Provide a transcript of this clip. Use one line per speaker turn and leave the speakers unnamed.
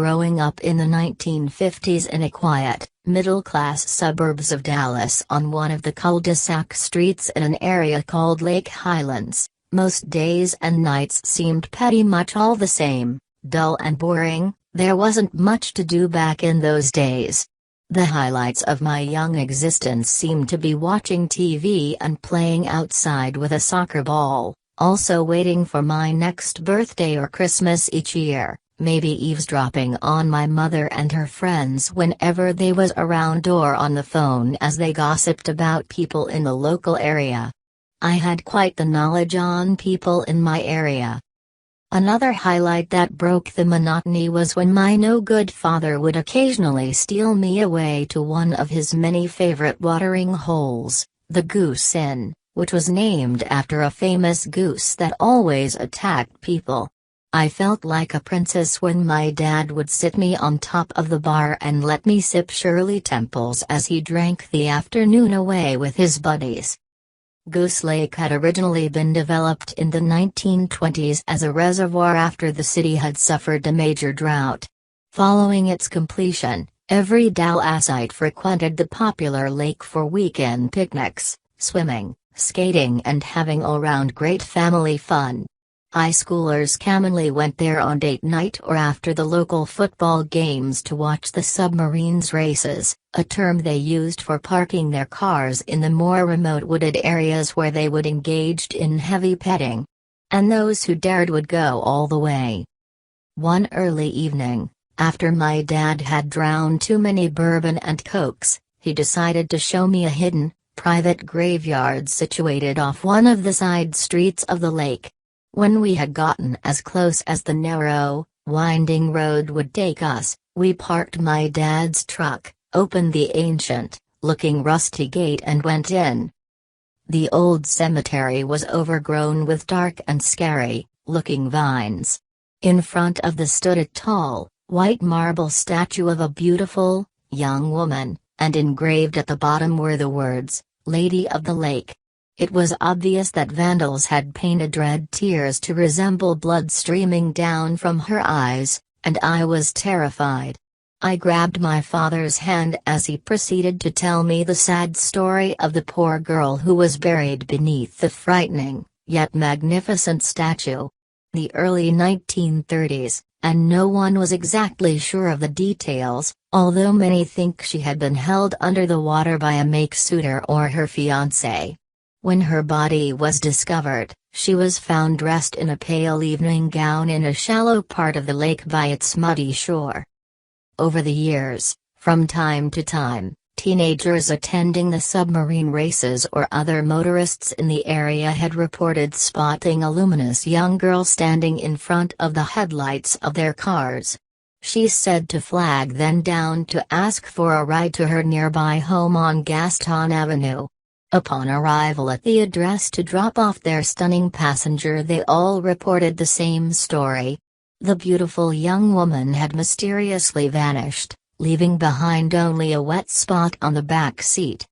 growing up in the 1950s in a quiet, middle-class suburbs of Dallas on one of the cul-de-sac streets in an area called Lake Highlands, most days and nights seemed pretty much all the same, dull and boring. There wasn't much to do back in those days. The highlights of my young existence seemed to be watching TV and playing outside with a soccer ball, also waiting for my next birthday or Christmas each year, maybe eavesdropping on my mother and her friends whenever they was around or on the phone as they gossiped about people in the local area. I had quite the knowledge on people in my area. Another highlight that broke the monotony was when my no-good father would occasionally steal me away to one of his many favorite watering holes, the Goose Inn, which was named after a famous goose that always attacked people. I felt like a princess when my dad would sit me on top of the bar and let me sip Shirley Temples as he drank the afternoon away with his buddies. Goose Lake had originally been developed in the 1920s as a reservoir after the city had suffered a major drought. Following its completion, every Dallasite frequented the popular lake for weekend picnics, swimming, skating and having all-round great family fun. High schoolers commonly went there on date night or after the local football games to watch the submarines races, a term they used for parking their cars in the more remote wooded areas where they would engage in heavy petting. And those who dared would go all the way. One early evening, after my dad had drowned too many bourbon and cokes, he decided to show me a hidden, private graveyard situated off one of the side streets of the lake. When we had gotten as close as the narrow, winding road would take us, we parked my dad's truck, opened the ancient, looking rusty gate and went in. The old cemetery was overgrown with dark and scary looking vines. In front of the stood a tall, white marble statue of a beautiful, young woman, and engraved at the bottom were the words, Lady of the Lake. It was obvious that vandals had painted red tears to resemble blood streaming down from her eyes, and I was terrified. I grabbed my father's hand as he proceeded to tell me the sad story of the poor girl who was buried beneath the frightening, yet magnificent statue. The early 1930s, and no one was exactly sure of the details, although many think she had been held under the water by a make-suitor or her fiancé. When her body was discovered, she was found dressed in a pale evening gown in a shallow part of the lake by its muddy shore. Over the years, from time to time, teenagers attending the submarine races or other motorists in the area had reported spotting a luminous young girl standing in front of the headlights of their cars. She said to flag them down to ask for a ride to her nearby home on Gaston Avenue. Upon arrival at the address to drop off their stunning passenger, they all reported the same story. The beautiful young woman had mysteriously vanished, leaving behind only a wet spot on the back seat.